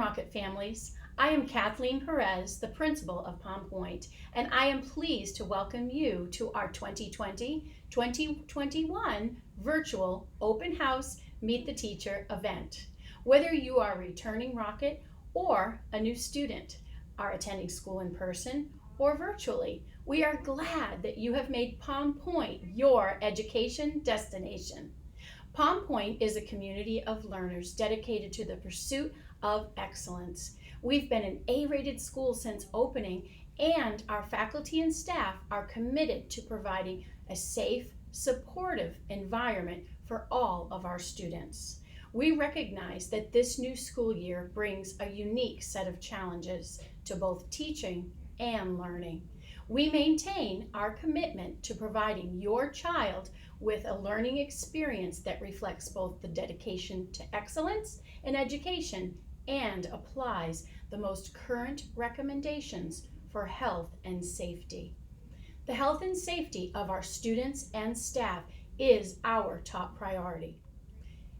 Rocket families. I am Kathleen Perez, the principal of Pointe, and I am pleased to welcome you to our 2020-2021 virtual open house Meet the Teacher event. Whether you are a returning Rocket or a new student, are attending school in person or virtually, we are glad that you have made Pointe your education destination. Pointe is a community of learners dedicated to the pursuit of excellence. We've been an A-rated school since opening, and our faculty and staff are committed to providing a safe, supportive environment for all of our students. We recognize that this new school year brings a unique set of challenges to both teaching and learning. We maintain our commitment to providing your child with a learning experience that reflects both the dedication to excellence in education and applies the most current recommendations for health and safety. The health and safety of our students and staff is our top priority.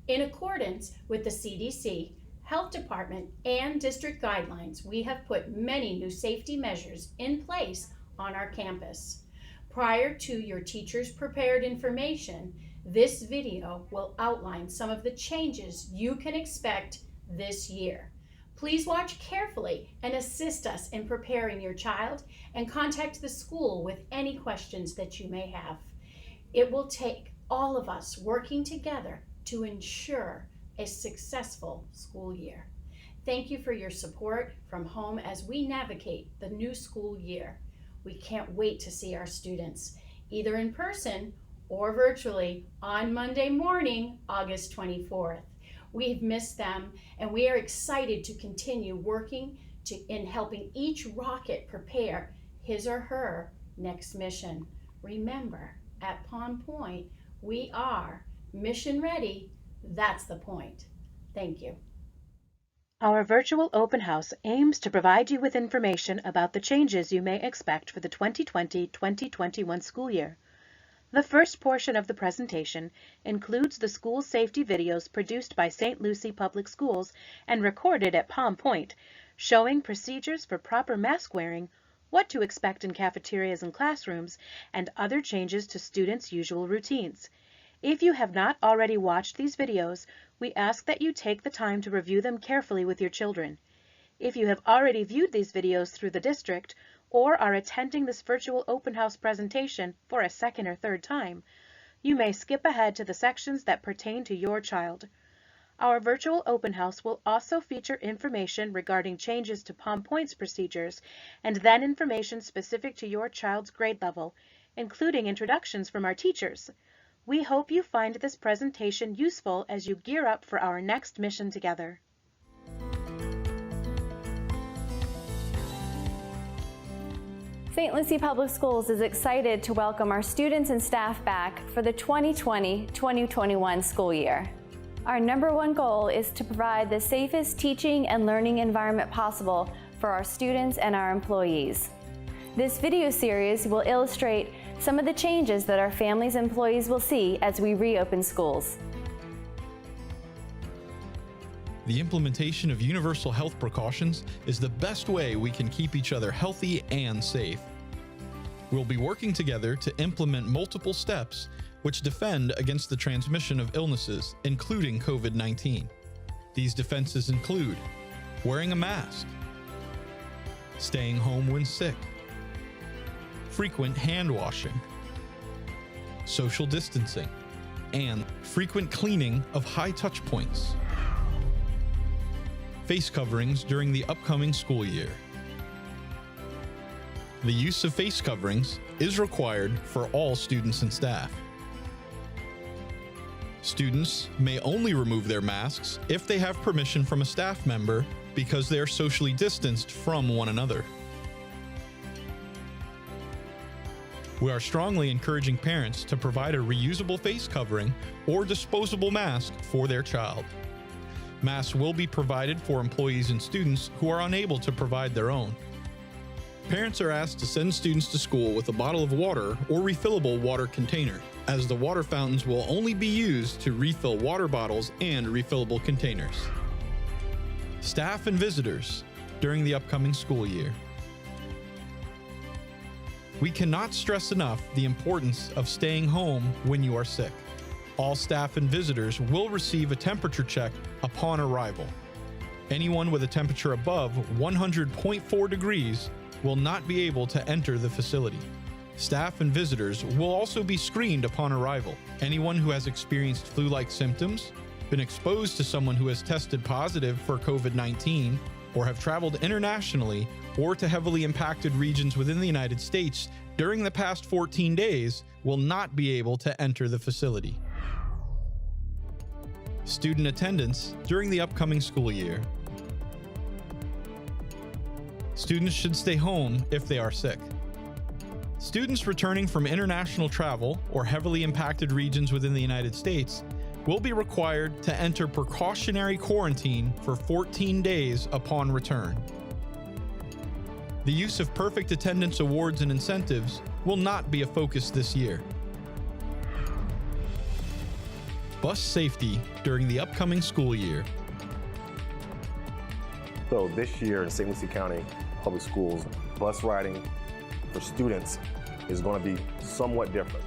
In accordance with the CDC, Health Department, and district guidelines, we have put many new safety measures in place on our campus. Prior to your teachers' prepared information, this video will outline some of the changes you can expect this year. Please watch carefully and assist us in preparing your child, and contact the school with any questions that you may have. It will take all of us working together to ensure a successful school year. Thank you for your support from home as we navigate the new school year. We can't wait to see our students, either in person or virtually, on Monday morning, August 24th. We've missed them, and we are excited to continue working in helping each Rocket prepare his or her next mission. Remember, at Pointe, we are mission ready. That's the point. Thank you. Our virtual open house aims to provide you with information about the changes you may expect for the 2020-2021 school year. The first portion of the presentation includes the school safety videos produced by St. Lucie Public Schools and recorded at Pointe, showing procedures for proper mask wearing, what to expect in cafeterias and classrooms, and other changes to students' usual routines. If you have not already watched these videos, we ask that you take the time to review them carefully with your children. If you have already viewed these videos through the district, or are attending this virtual open house presentation for a second or third time, you may skip ahead to the sections that pertain to your child. Our virtual open house will also feature information regarding changes to Pointe's procedures, and then information specific to your child's grade level, including introductions from our teachers. We hope you find this presentation useful as you gear up for our next mission together. St. Lucie Public Schools is excited to welcome our students and staff back for the 2020-2021 school year. Our #1 goal is to provide the safest teaching and learning environment possible for our students and our employees. This video series will illustrate some of the changes that our families and employees will see as we reopen schools. The implementation of universal health precautions is the best way we can keep each other healthy and safe. We'll be working together to implement multiple steps which defend against the transmission of illnesses, including COVID-19. These defenses include wearing a mask, staying home when sick, frequent hand washing, social distancing, and frequent cleaning of high touch points. Face coverings during the upcoming school year. The use of face coverings is required for all students and staff. Students may only remove their masks if they have permission from a staff member because they are socially distanced from one another. We are strongly encouraging parents to provide a reusable face covering or disposable mask for their child. Masks will be provided for employees and students who are unable to provide their own. Parents are asked to send students to school with a bottle of water or refillable water container, as the water fountains will only be used to refill water bottles and refillable containers. staff and visitors during the upcoming school year. We cannot stress enough the importance of staying home when you are sick. All staff and visitors will receive a temperature check upon arrival. Anyone with a temperature above 100.4 degrees will not be able to enter the facility. Staff and visitors will also be screened upon arrival. Anyone who has experienced flu-like symptoms, been exposed to someone who has tested positive for COVID-19, or have traveled internationally or to heavily impacted regions within the United States during the past 14 days will not be able to enter the facility. Student attendance during the upcoming school year. Students should stay home if they are sick. Students returning from international travel or heavily impacted regions within the United States will be required to enter precautionary quarantine for 14 days upon return. The use of perfect attendance awards and incentives will not be a focus this year. Bus safety during the upcoming school year. So this year in St. Lucie County Public Schools, bus riding for students is going to be somewhat different.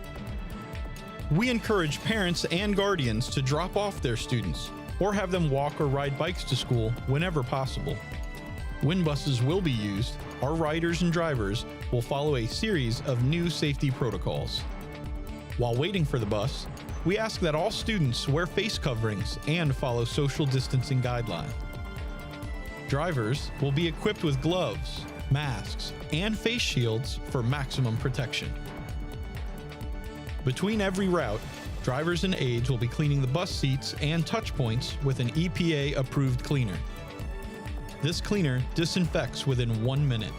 We encourage parents and guardians to drop off their students or have them walk or ride bikes to school whenever possible. When buses will be used, our riders and drivers will follow a series of new safety protocols. While waiting for the bus, we ask that all students wear face coverings and follow social distancing guidelines. Drivers will be equipped with gloves, masks, and face shields for maximum protection. Between every route, drivers and aides will be cleaning the bus seats and touch points with an EPA-approved cleaner. This cleaner disinfects within 1 minute.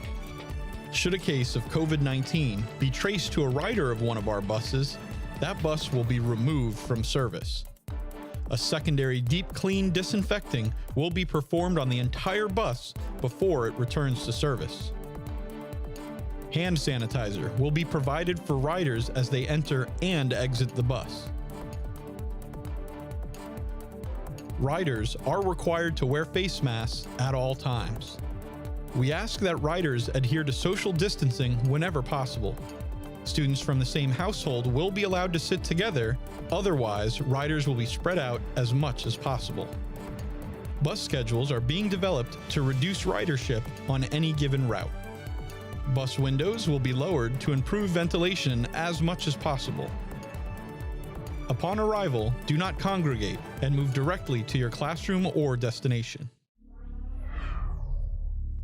Should a case of COVID-19 be traced to a rider of one of our buses, that bus will be removed from service. A secondary deep clean disinfecting will be performed on the entire bus before it returns to service. Hand sanitizer will be provided for riders as they enter and exit the bus. Riders are required to wear face masks at all times. We ask that riders adhere to social distancing whenever possible. Students from the same household will be allowed to sit together, otherwise riders will be spread out as much as possible. Bus schedules are being developed to reduce ridership on any given route. Bus windows will be lowered to improve ventilation as much as possible. Upon arrival, do not congregate and move directly to your classroom or destination.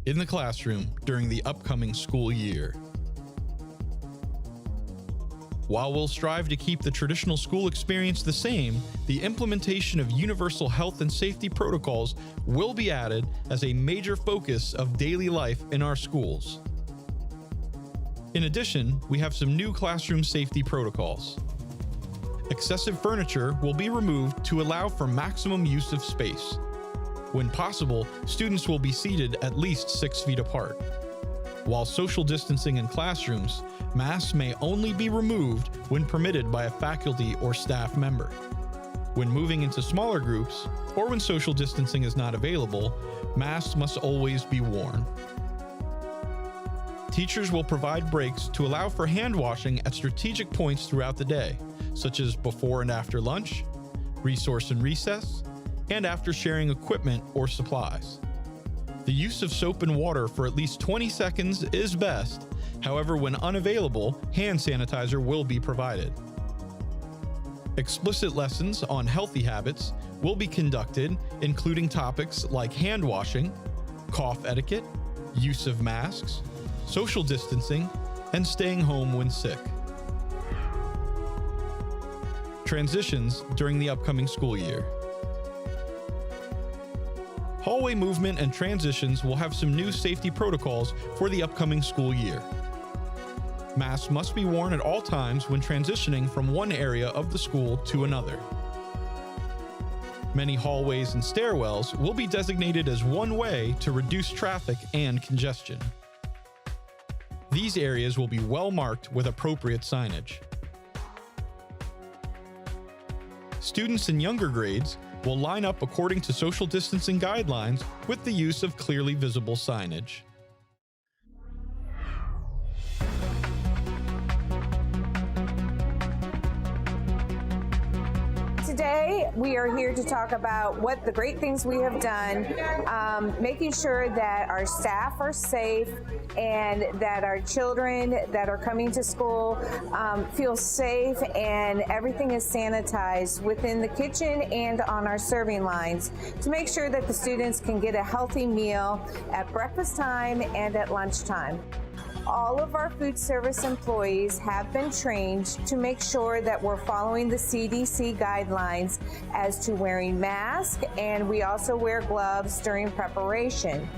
In the classroom during the upcoming school year. While we'll strive to keep the traditional school experience the same, the implementation of universal health and safety protocols will be added as a major focus of daily life in our schools. In addition, we have some new classroom safety protocols. Excessive furniture will be removed to allow for maximum use of space. When possible, students will be seated at least 6 feet apart. While social distancing in classrooms, masks may only be removed when permitted by a faculty or staff member. When moving into smaller groups, or when social distancing is not available, masks must always be worn. Teachers will provide breaks to allow for hand washing at strategic points throughout the day, such as before and after lunch, resource and recess, and after sharing equipment or supplies. The use of soap and water for at least 20 seconds is best. However, when unavailable, hand sanitizer will be provided. Explicit lessons on healthy habits will be conducted, including topics like hand washing, cough etiquette, use of masks, social distancing, and staying home when sick. Transitions during the upcoming school year. Hallway movement and transitions will have some new safety protocols for the upcoming school year. Masks must be worn at all times when transitioning from one area of the school to another. Many hallways and stairwells will be designated as one way to reduce traffic and congestion. These areas will be well marked with appropriate signage. Students in younger grades will line up according to social distancing guidelines with the use of clearly visible signage. Today, we are here to talk about what the great things we have done, making sure that our staff are safe and that our children that are coming to school feel safe and everything is sanitized within the kitchen and on our serving lines to make sure that the students can get a healthy meal at breakfast time and at lunchtime. All of our food service employees have been trained to make sure that we're following the CDC guidelines as to wearing masks, and we also wear gloves during preparation.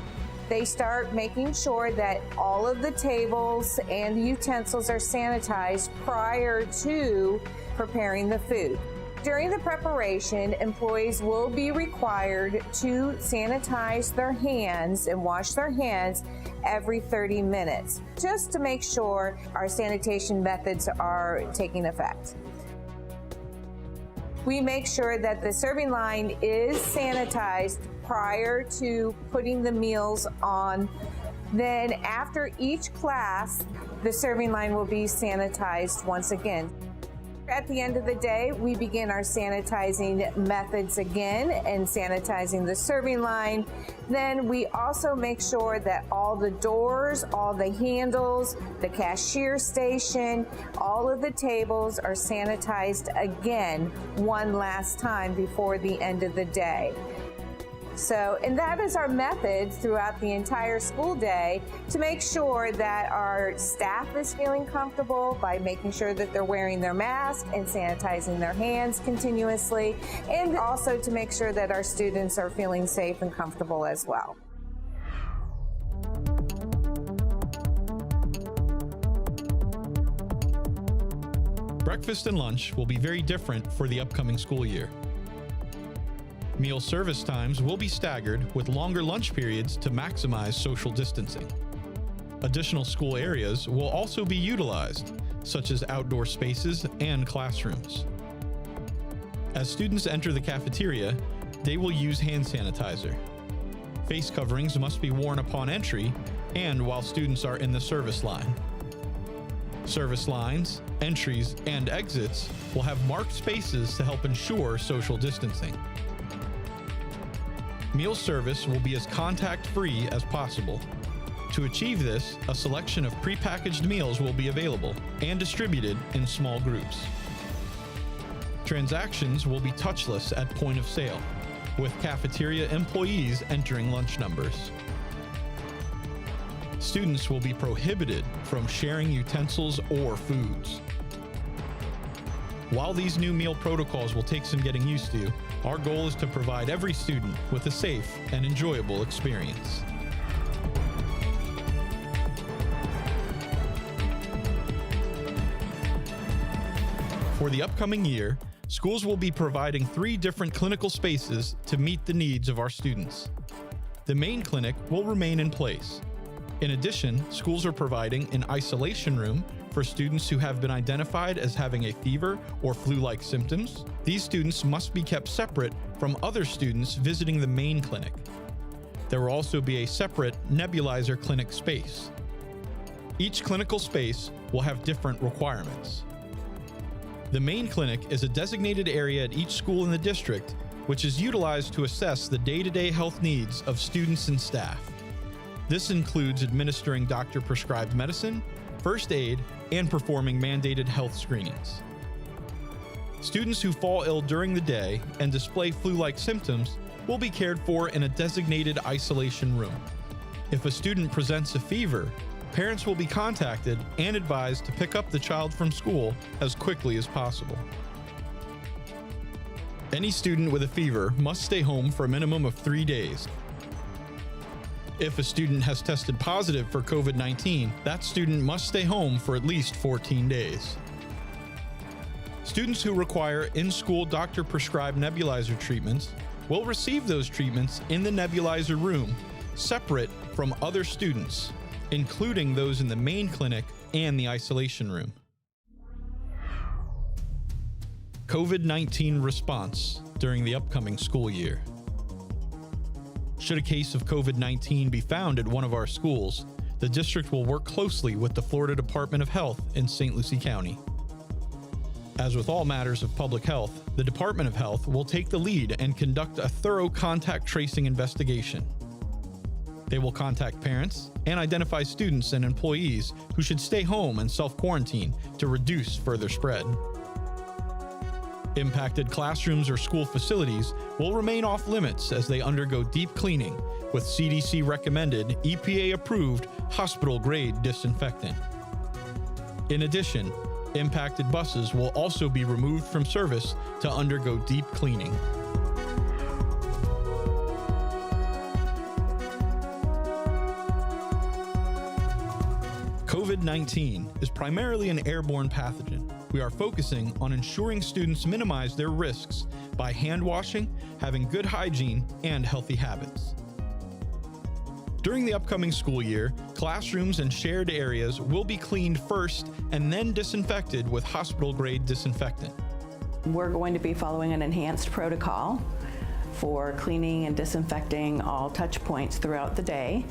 They start making sure that all of the tables and the utensils are sanitized prior to preparing the food. During the preparation, employees will be required to sanitize their hands and wash their hands every 30 minutes, just to make sure our sanitation methods are taking effect. We make sure that the serving line is sanitized prior to putting the meals on. Then after each class, the serving line will be sanitized once again. At the end of the day, we begin our sanitizing methods again and sanitizing the serving line. Then we also make sure that all the doors, all the handles, the cashier station, all of the tables are sanitized again one last time before the end of the day. And that is our method throughout the entire school day to make sure that our staff is feeling comfortable by making sure that they're wearing their mask and sanitizing their hands continuously, and also to make sure that our students are feeling safe and comfortable as well. Breakfast and lunch will be very different for the upcoming school year. Meal service times will be staggered with longer lunch periods to maximize social distancing. Additional school areas will also be utilized, such as outdoor spaces and classrooms. As students enter the cafeteria, they will use hand sanitizer. Face coverings must be worn upon entry and while students are in the service line. Service lines, entries, and exits will have marked spaces to help ensure social distancing. Meal service will be as contact-free as possible. To achieve this, a selection of prepackaged meals will be available and distributed in small groups. Transactions will be touchless at point of sale, with cafeteria employees entering lunch numbers. Students will be prohibited from sharing utensils or foods. While these new meal protocols will take some getting used to, our goal is to provide every student with a safe and enjoyable experience. For the upcoming year, schools will be providing 3 different clinical spaces to meet the needs of our students. The main clinic will remain in place. In addition, schools are providing an isolation room for students who have been identified as having a fever or flu-like symptoms. These students must be kept separate from other students visiting the main clinic. There will also be a separate nebulizer clinic space. Each clinical space will have different requirements. The main clinic is a designated area at each school in the district, which is utilized to assess the day-to-day health needs of students and staff. This includes administering doctor-prescribed medicine, first aid, and performing mandated health screenings. Students who fall ill during the day and display flu-like symptoms will be cared for in a designated isolation room. If a student presents a fever, parents will be contacted and advised to pick up the child from school as quickly as possible. Any student with a fever must stay home for a minimum of 3 days. If a student has tested positive for COVID-19, that student must stay home for at least 14 days. Students who require in-school doctor-prescribed nebulizer treatments will receive those treatments in the nebulizer room, separate from other students, including those in the main clinic and the isolation room. COVID-19 response during the upcoming school year. Should a case of COVID-19 be found at one of our schools, the district will work closely with the Florida Department of Health in St. Lucie County. As with all matters of public health, the Department of Health will take the lead and conduct a thorough contact tracing investigation. They will contact parents and identify students and employees who should stay home and self-quarantine to reduce further spread. Impacted classrooms or school facilities will remain off limits as they undergo deep cleaning with CDC-recommended, EPA-approved, hospital-grade disinfectant. In addition, impacted buses will also be removed from service to undergo deep cleaning. COVID-19 is primarily an airborne pathogen. We are focusing on ensuring students minimize their risks by hand washing, having good hygiene, and healthy habits. During the upcoming school year, classrooms and shared areas will be cleaned first and then disinfected with hospital-grade disinfectant. We're going to be following an enhanced protocol for cleaning and disinfecting all touch points throughout the day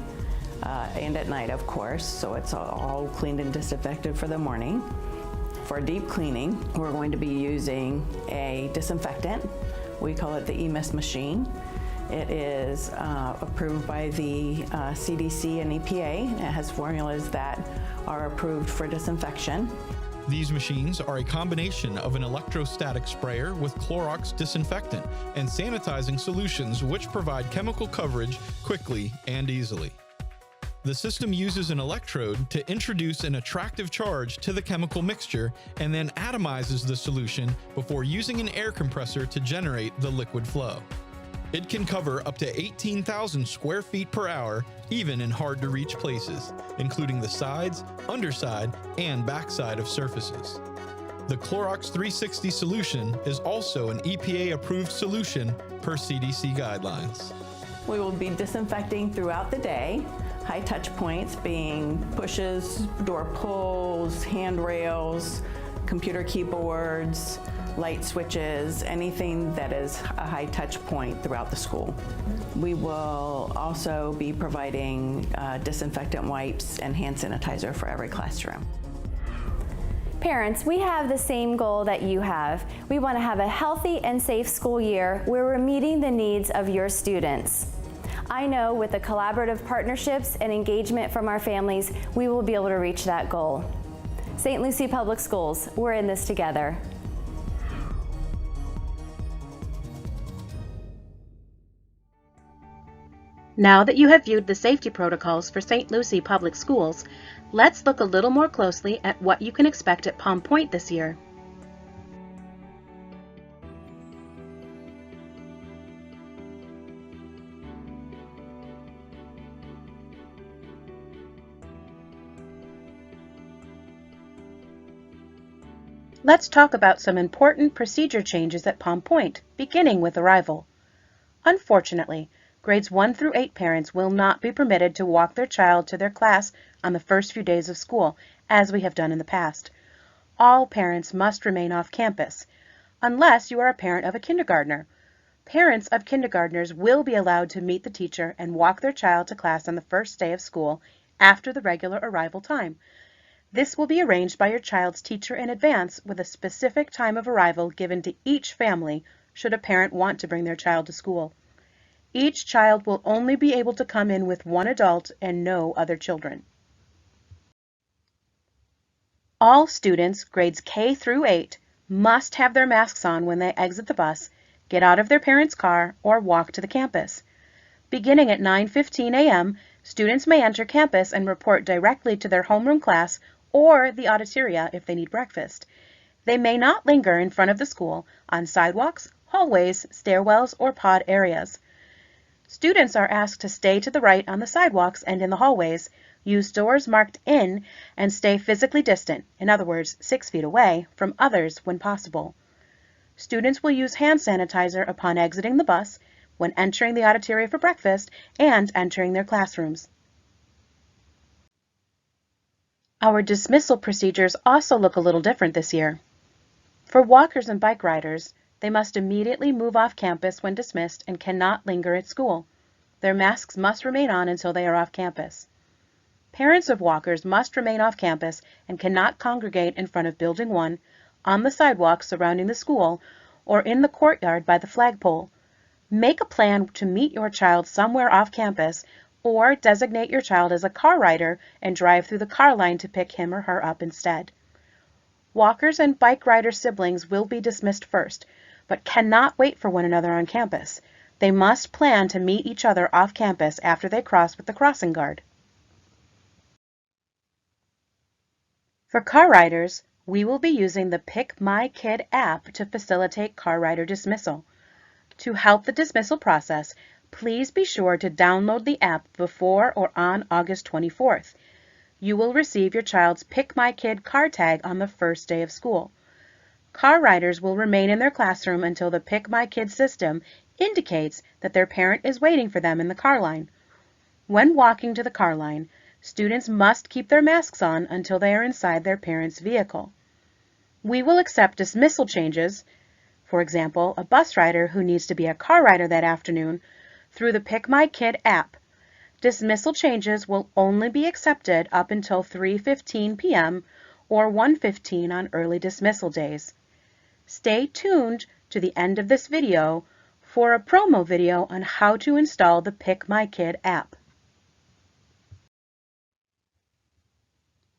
and at night, of course, so it's all cleaned and disinfected for the morning. For deep cleaning, we're going to be using a disinfectant. We call it the EMIS machine. It is approved by the CDC and EPA. It has formulas that are approved for disinfection. These machines are a combination of an electrostatic sprayer with Clorox disinfectant and sanitizing solutions which provide chemical coverage quickly and easily. The system uses an electrode to introduce an attractive charge to the chemical mixture and then atomizes the solution before using an air compressor to generate the liquid flow. It can cover up to 18,000 square feet per hour, even in hard-to-reach places, including the sides, underside, and backside of surfaces. The Clorox 360 solution is also an EPA-approved solution per CDC guidelines. We will be disinfecting throughout the day. High touch points being pushes, door pulls, handrails, computer keyboards, light switches, anything that is a high touch point throughout the school. We will also be providing disinfectant wipes and hand sanitizer for every classroom. Parents, we have the same goal that you have. We want to have a healthy and safe school year where we're meeting the needs of your students. I know with the collaborative partnerships and engagement from our families, we will be able to reach that goal. St. Lucie Public Schools, we're in this together. Now that you have viewed the safety protocols for St. Lucie Public Schools, let's look a little more closely at what you can expect at Pointe this year. Let's talk about some important procedure changes at Pointe, beginning with arrival. Unfortunately, grades 1 through 8 parents will not be permitted to walk their child to their class on the first few days of school, as we have done in the past. All parents must remain off campus, unless you are a parent of a kindergartner. Parents of kindergartners will be allowed to meet the teacher and walk their child to class on the first day of school after the regular arrival time. This will be arranged by your child's teacher in advance with a specific time of arrival given to each family should a parent want to bring their child to school. Each child will only be able to come in with one adult and no other children. All students, grades K through 8, must have their masks on when they exit the bus, get out of their parents' car, or walk to the campus. Beginning at 9:15 a.m., students may enter campus and report directly to their homeroom class or the auditoria if they need breakfast. They may not linger in front of the school on sidewalks, hallways, stairwells, or pod areas. Students are asked to stay to the right on the sidewalks and in the hallways, use doors marked in, and stay physically distant, in other words, 6 feet away, from others when possible. Students will use hand sanitizer upon exiting the bus, when entering the auditoria for breakfast, and entering their classrooms. Our dismissal procedures also look a little different this year. For walkers and bike riders, They must immediately move off campus when dismissed and cannot linger at school. Their masks must remain on until they are off campus. Parents of walkers must remain off campus and cannot congregate in front of Building 1, on the sidewalk surrounding the school, or in the courtyard by the flagpole. Make a plan to meet your child somewhere off campus, or designate your child as a car rider and drive through the car line to pick him or her up instead. Walkers and bike rider siblings will be dismissed first, but cannot wait for one another on campus. They must plan to meet each other off campus after they cross with the crossing guard. For car riders, we will be using the PickMyKid app to facilitate car rider dismissal. To help the dismissal process, please be sure to download the app before or on August 24th. You will receive your child's PickMyKid car tag on the first day of school. Car riders will remain in their classroom until the PickMyKid system indicates that their parent is waiting for them in the car line. When walking to the car line, students must keep their masks on until they are inside their parent's vehicle. We will accept dismissal changes, for example, a bus rider who needs to be a car rider that afternoon, through the PickMyKid app. Dismissal changes will only be accepted up until 3:15 p.m. or 1:15 on early dismissal days. Stay tuned to the end of this video for a promo video on how to install the PickMyKid app.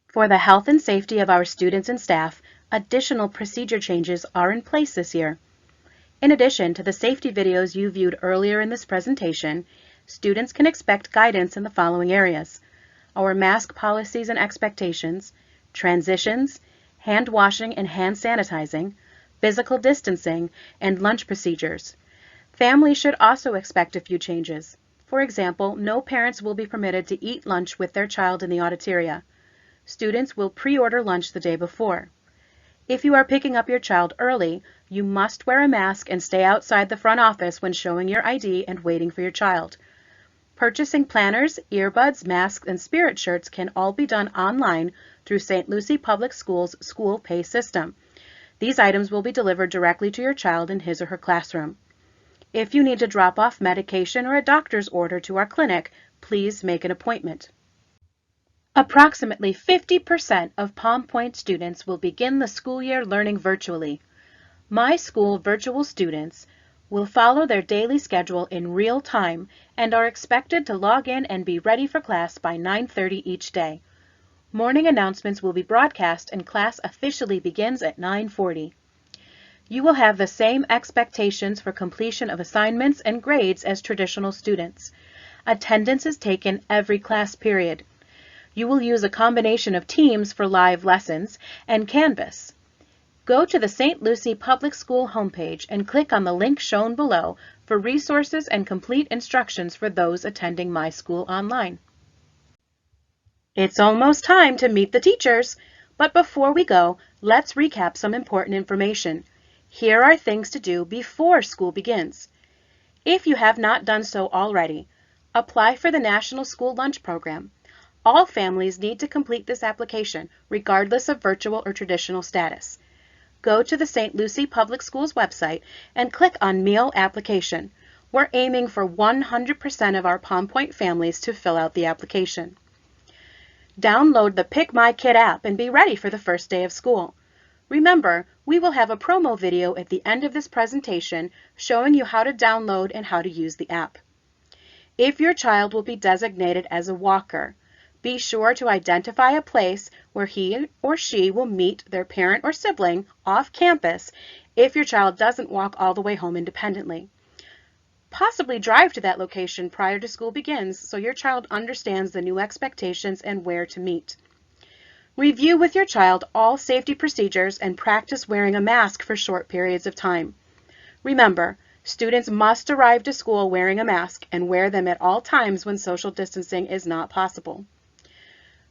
For the health and safety of our students and staff, additional procedure changes are in place this year. In addition to the safety videos you viewed earlier in this presentation, students can expect guidance in the following areas: our mask policies and expectations, transitions, hand washing and hand sanitizing, physical distancing, and lunch procedures. Families should also expect a few changes. For example, no parents will be permitted to eat lunch with their child in the auditoria. Students will pre-order lunch the day before. If you are picking up your child early, you must wear a mask and stay outside the front office when showing your ID and waiting for your child. Purchasing planners, earbuds, masks, and spirit shirts can all be done online through St. Lucie Public Schools' School Pay system. These items will be delivered directly to your child in his or her classroom. If you need to drop off medication or a doctor's order to our clinic, please make an appointment. Approximately 50% of Pointe students will begin the school year learning virtually. My school virtual students will follow their daily schedule in real time and are expected to log in and be ready for class by 9:30 each day. Morning announcements will be broadcast and class officially begins at 9:40. You will have the same expectations for completion of assignments and grades as traditional students. Attendance is taken every class period. You will use a combination of Teams for live lessons and Canvas. Go to the St. Lucie Public School homepage and click on the link shown below for resources and complete instructions for those attending My School Online. It's almost time to meet the teachers, but before we go, let's recap some important information. Here are things to do before school begins. If you have not done so already, apply for the National School Lunch Program. All families need to complete this application, regardless of virtual or traditional status. Go to the St. Lucie Public Schools website and click on Meal Application. We're aiming for 100% of our Pointe families to fill out the application. Download the PickMyKid app and be ready for the first day of school. Remember, we will have a promo video at the end of this presentation showing you how to download and how to use the app. If your child will be designated as a walker, be sure to identify a place where he or she will meet their parent or sibling off campus if your child doesn't walk all the way home independently. Possibly drive to that location prior to school begins so your child understands the new expectations and where to meet. Review with your child all safety procedures and practice wearing a mask for short periods of time. Remember, students must arrive to school wearing a mask and wear them at all times when social distancing is not possible.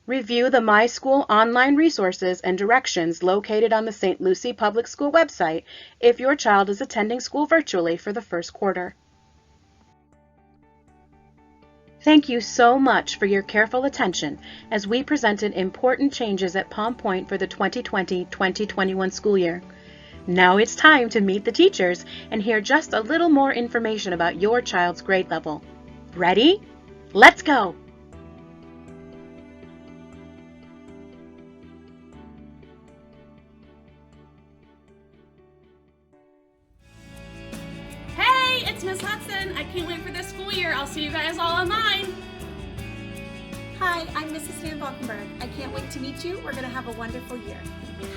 Review the My School online resources and directions located on the St. Lucie Public School website if your child is attending school virtually for the first quarter. Thank you so much for your careful attention as we presented important changes at Pointe for the 2020-2021 school year. Now it's time to meet the teachers and hear just a little more information about your child's grade level. Ready? Let's go! Hey, it's Miss Hudson. I can't wait for this school year. I'll see you guys all online. Hi, I'm Mrs. Van Valkenburg. I can't wait to meet you. We're going to have a wonderful year.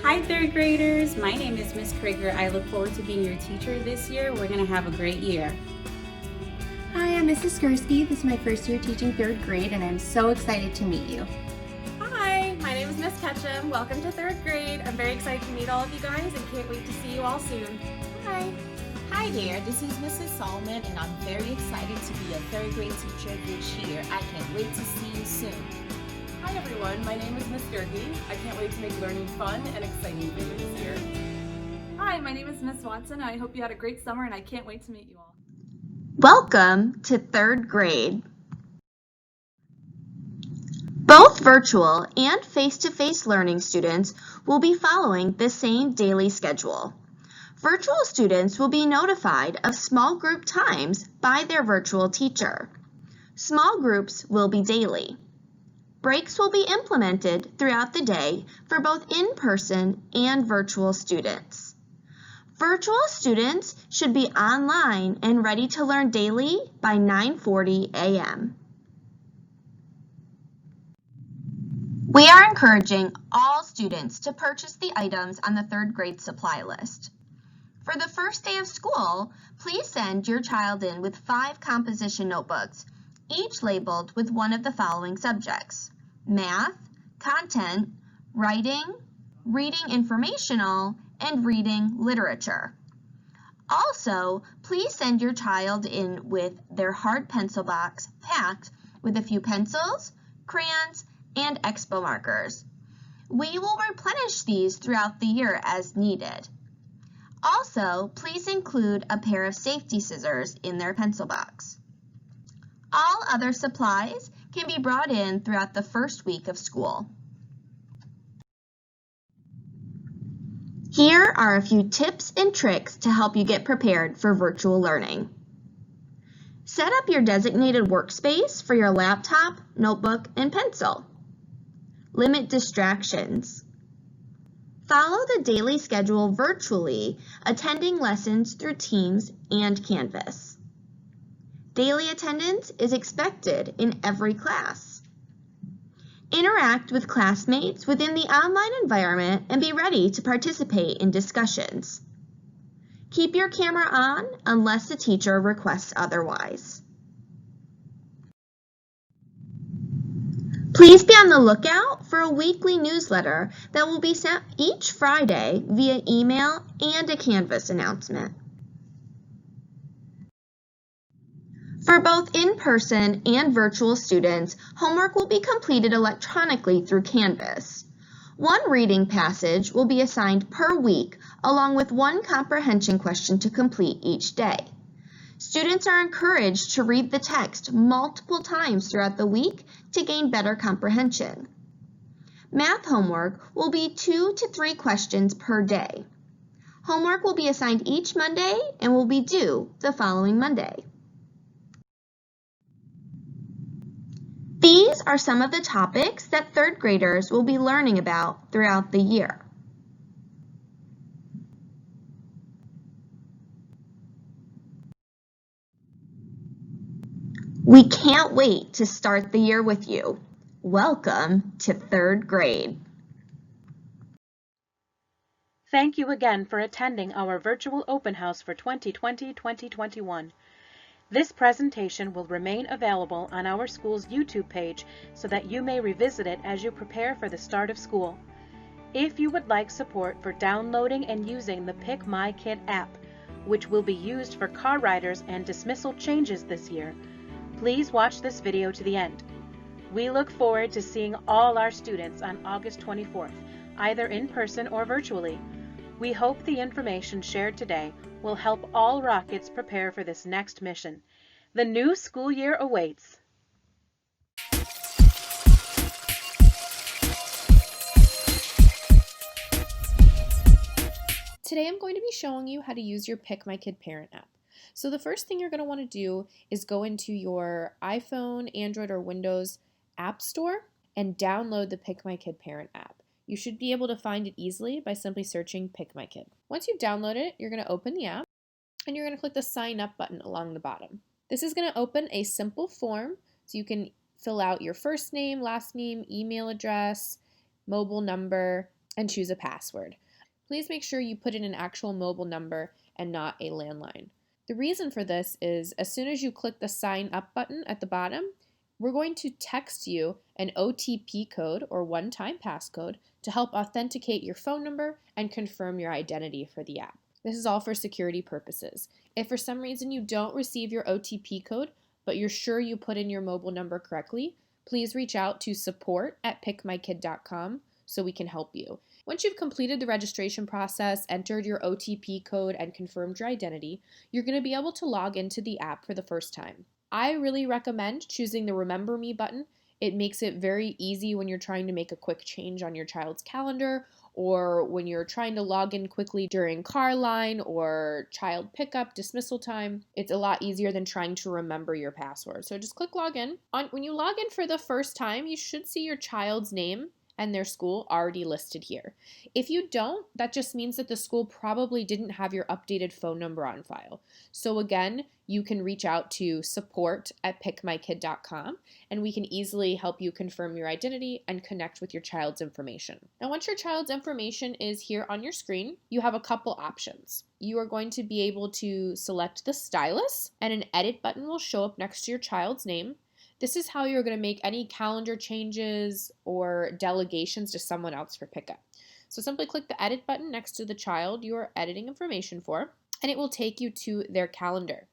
Hi, third graders. My name is Miss Krieger. I look forward to being your teacher this year. We're going to have a great year. Hi, I'm Mrs. Skursky. This is my first year teaching third grade, and I'm so excited to meet you. Hi, my name is Miss Ketchum. Welcome to third grade. I'm very excited to meet all of you guys and can't wait to see you all soon. Bye. Hi there, this is Mrs. Solomon, and I'm very excited to be a third grade teacher this year. I can't wait to see you soon. Hi everyone, my name is Miss Durkee. I can't wait to make learning fun and exciting for you this year. Hi, my name is Miss Watson. I hope you had a great summer and I can't wait to meet you all. Welcome to third grade. Both virtual and face-to-face learning students will be following the same daily schedule. Virtual students will be notified of small group times by their virtual teacher. Small groups will be daily. Breaks will be implemented throughout the day for both in-person and virtual students. Virtual students should be online and ready to learn daily by 9:40 a.m. We are encouraging all students to purchase the items on the third grade supply list. For the first day of school, please send your child in with 5 composition notebooks, each labeled with one of the following subjects: math, content, writing, reading informational, and reading literature. Also, please send your child in with their hard pencil box packed with a few pencils, crayons, and expo markers. We will replenish these throughout the year as needed. Also, please include a pair of safety scissors in their pencil box. All other supplies can be brought in throughout the first week of school. Here are a few tips and tricks to help you get prepared for virtual learning. Set up your designated workspace for your laptop, notebook, and pencil. Limit distractions. Follow the daily schedule virtually, attending lessons through Teams and Canvas. Daily attendance is expected in every class. Interact with classmates within the online environment and be ready to participate in discussions. Keep your camera on unless the teacher requests otherwise. Please be on the lookout for a weekly newsletter that will be sent each Friday via email and a Canvas announcement. For both in-person and virtual students, homework will be completed electronically through Canvas. One reading passage will be assigned per week, along with one comprehension question to complete each day. Students are encouraged to read the text multiple times throughout the week to gain better comprehension. Math homework will be 2 to 3 questions per day. Homework will be assigned each Monday and will be due the following Monday. These are some of the topics that third graders will be learning about throughout the year. We can't wait to start the year with you. Welcome to third grade. Thank you again for attending our virtual open house for 2020-2021. This presentation will remain available on our school's YouTube page so that you may revisit it as you prepare for the start of school. If you would like support for downloading and using the PickMyKid app, which will be used for car riders and dismissal changes this year, please watch this video to the end. We look forward to seeing all our students on August 24th, either in person or virtually. We hope the information shared today will help all Rockets prepare for this next mission. The new school year awaits. Today I'm going to be showing you how to use your PickMyKid parent app. So the first thing you're going to want to do is go into your iPhone, Android, or Windows App Store and download the PickMyKid parent app. You should be able to find it easily by simply searching PickMyKid. Once you've downloaded it, you're going to open the app and you're going to click the sign up button along the bottom. This is going to open a simple form so you can fill out your first name, last name, email address, mobile number, and choose a password. Please make sure you put in an actual mobile number and not a landline. The reason for this is as soon as you click the sign up button at the bottom, we're going to text you an OTP code or one-time passcode to help authenticate your phone number and confirm your identity for the app. This is all for security purposes. If for some reason you don't receive your OTP code, but you're sure you put in your mobile number correctly, please reach out to support@pickmykid.com so we can help you. Once you've completed the registration process, entered your OTP code, and confirmed your identity, you're going to be able to log into the app for the first time. I really recommend choosing the Remember Me button. It makes it very easy when you're trying to make a quick change on your child's calendar or when you're trying to log in quickly during car line or child pickup, dismissal time. It's a lot easier than trying to remember your password. So just click login. When you log in for the first time, you should see your child's name and their school already listed here. If you don't, that just means that the school probably didn't have your updated phone number on file. So again, you can reach out to support@pickmykid.com and we can easily help you confirm your identity and connect with your child's information. Now, once your child's information is here on your screen, you have a couple options. You are going to be able to select the stylus and an edit button will show up next to your child's name. This is how you're going to make any calendar changes or delegations to someone else for pickup. So simply click the edit button next to the child you are editing information for, and it will take you to their calendar.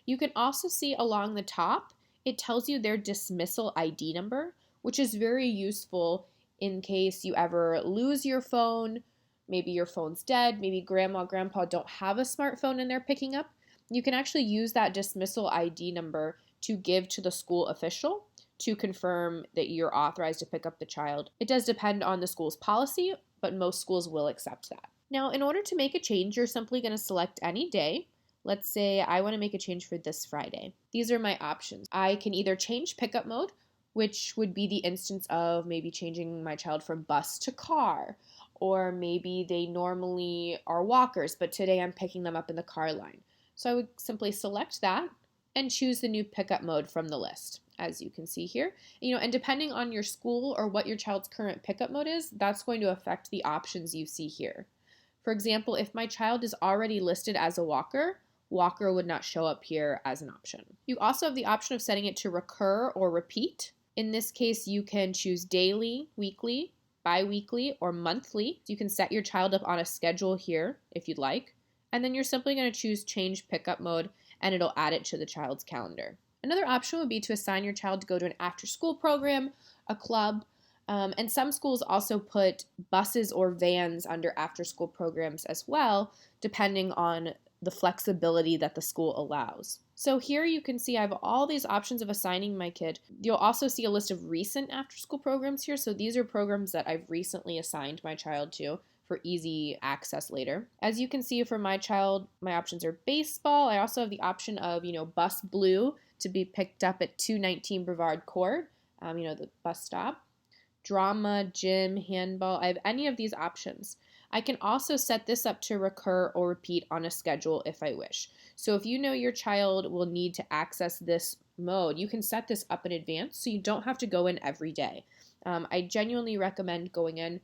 You can also see along the top, it tells you their dismissal ID number, which is very useful in case you ever lose your phone, maybe your phone's dead, maybe grandma, grandpa don't have a smartphone and they're picking up. You can actually use that dismissal ID number to give to the school official to confirm that you're authorized to pick up the child. It does depend on the school's policy, but most schools will accept that. Now, in order to make a change, you're simply going to select any day. Let's say I want to make a change for this Friday. These are my options. I can either change pickup mode, which would be the instance of maybe changing my child from bus to car, or maybe they normally are walkers, but today I'm picking them up in the car line. So I would simply select that and choose the new pickup mode from the list, as you can see here. And depending on your school or what your child's current pickup mode is, that's going to affect the options you see here. For example, if my child is already listed as a walker, walker would not show up here as an option. You also have the option of setting it to recur or repeat. In this case, you can choose daily, weekly, bi-weekly, or monthly. You can set your child up on a schedule here if you'd like. And then you're simply going to choose change pickup mode and it'll add it to the child's calendar. Another option would be to assign your child to go to an after-school program, a club, and some schools also put buses or vans under after-school programs as well, depending on the flexibility that the school allows. So here you can see I have all these options of assigning my kid. You'll also see a list of recent after-school programs here. So these are programs that I've recently assigned my child to for easy access later. As you can see for my child, my options are baseball. I also have the option of, bus blue to be picked up at 219 Brevard Court, the bus stop. Drama, gym, handball, I have any of these options. I can also set this up to recur or repeat on a schedule if I wish. So if you know your child will need to access this mode, you can set this up in advance so you don't have to go in every day. I genuinely recommend going in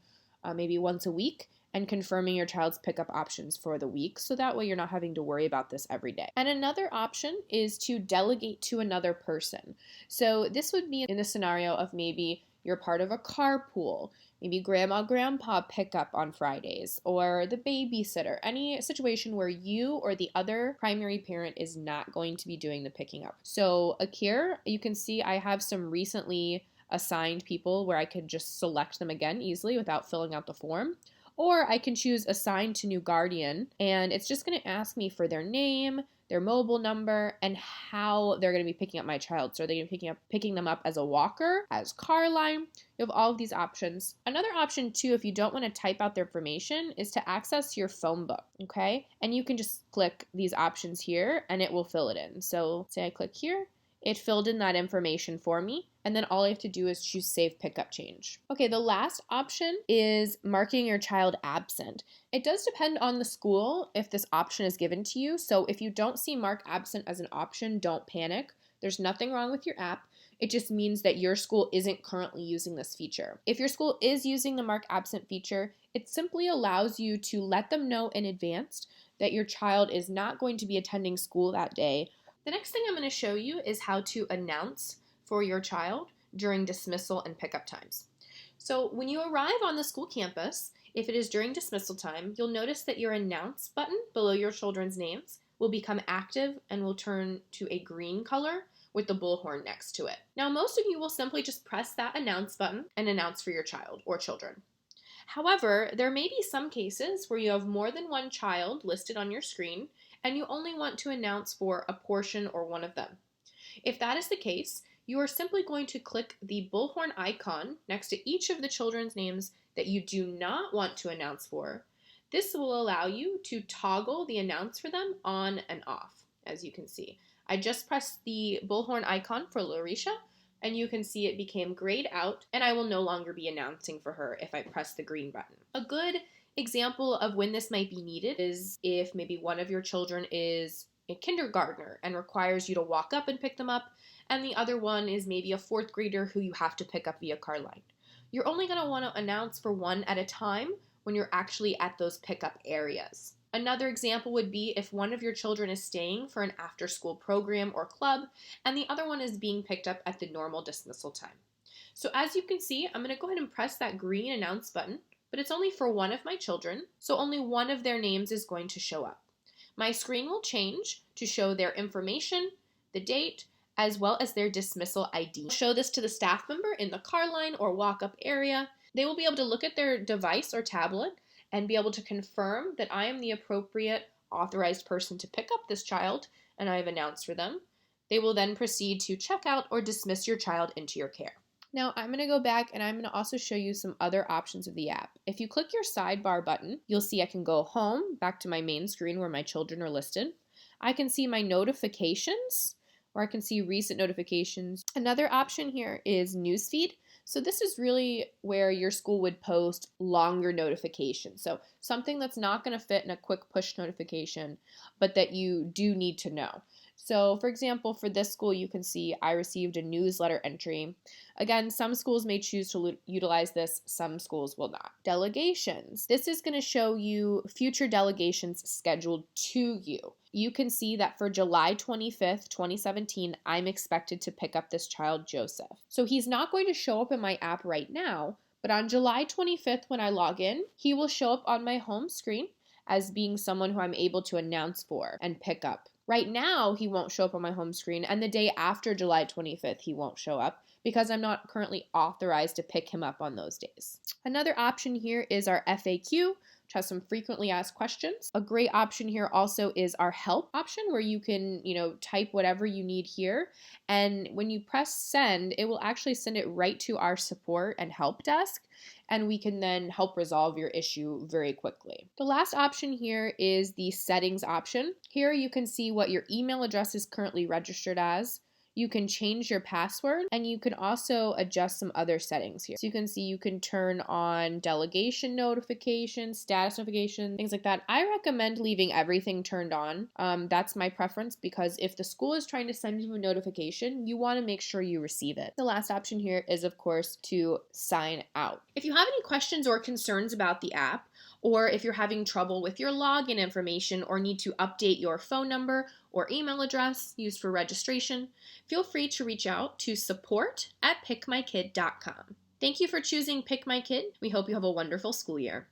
maybe once a week and confirming your child's pickup options for the week, so that way you're not having to worry about this every day. And another option is to delegate to another person. So this would be in the scenario of maybe you're part of a carpool, maybe grandma, grandpa pick up on Fridays, or the babysitter, any situation where you or the other primary parent is not going to be doing the picking up. So here you can see I have some recently assigned people where I could just select them again easily without filling out the form. Or I can choose assign to new guardian, and it's just going to ask me for their name, their mobile number, and how they're going to be picking up my child. So are they going to be picking them up as a walker, as car line? You have all of these options. Another option too, if you don't want to type out their information, is to access your phone book, okay? And you can just click these options here and it will fill it in. So say I click here, it filled in that information for me, and then all I have to do is choose Save Pickup Change. Okay, the last option is marking your child absent. It does depend on the school if this option is given to you, so if you don't see Mark Absent as an option, don't panic. There's nothing wrong with your app. It just means that your school isn't currently using this feature. If your school is using the Mark Absent feature, it simply allows you to let them know in advance that your child is not going to be attending school that day. The next thing I'm going to show you is how to announce for your child during dismissal and pickup times. So when you arrive on the school campus, if it is during dismissal time, you'll notice that your announce button below your children's names will become active and will turn to a green color with the bullhorn next to it. Now, most of you will simply just press that announce button and announce for your child or children. However, there may be some cases where you have more than one child listed on your screen and you only want to announce for a portion or one of them. If that is the case, you are simply going to click the bullhorn icon next to each of the children's names that you do not want to announce for. This will allow you to toggle the announce for them on and off, as you can see. I just pressed the bullhorn icon for Larisha, and you can see it became grayed out, and I will no longer be announcing for her if I press the green button. A good example of when this might be needed is if maybe one of your children is a kindergartner and requires you to walk up and pick them up, and the other one is maybe a fourth grader who you have to pick up via car line. You're only going to want to announce for one at a time when you're actually at those pickup areas. Another example would be if one of your children is staying for an after-school program or club, and the other one is being picked up at the normal dismissal time. So as you can see, I'm going to go ahead and press that green announce button, but it's only for one of my children, so only one of their names is going to show up. My screen will change to show their information, the date, as well as their dismissal ID. Show this to the staff member in the car line or walk-up area. They will be able to look at their device or tablet and be able to confirm that I am the appropriate authorized person to pick up this child and I have announced for them. They will then proceed to check out or dismiss your child into your care. Now I'm going to go back and I'm going to also show you some other options of the app. If you click your sidebar button, you'll see I can go home, back to my main screen where my children are listed. I can see my notifications, or I can see recent notifications. Another option here is newsfeed. So this is really where your school would post longer notifications. So something that's not going to fit in a quick push notification, but that you do need to know. So for example, for this school, you can see I received a newsletter entry. Again, some schools may choose to utilize this, some schools will not. Delegations. This is going to show you future delegations scheduled to you. You can see that for July 25th, 2017, I'm expected to pick up this child, Joseph. So he's not going to show up in my app right now, but on July 25th when I log in, he will show up on my home screen as being someone who I'm able to announce for and pick up. Right now, he won't show up on my home screen, and the day after July 25th, he won't show up because I'm not currently authorized to pick him up on those days. Another option here is our FAQ, which has some frequently asked questions. A great option here also is our help option where you can, type whatever you need here. And when you press send, it will actually send it right to our support and help desk. And we can then help resolve your issue very quickly. The last option here is the settings option. Here you can see what your email address is currently registered as. You can change your password, and you can also adjust some other settings here. So you can see you can turn on delegation notifications, status notifications, things like that. I recommend leaving everything turned on. That's my preference because if the school is trying to send you a notification, you want to make sure you receive it. The last option here is, of course, to sign out. If you have any questions or concerns about the app, or if you're having trouble with your login information or need to update your phone number or email address used for registration, feel free to reach out to support@pickmykid.com. Thank you for choosing PickMyKid. We hope you have a wonderful school year.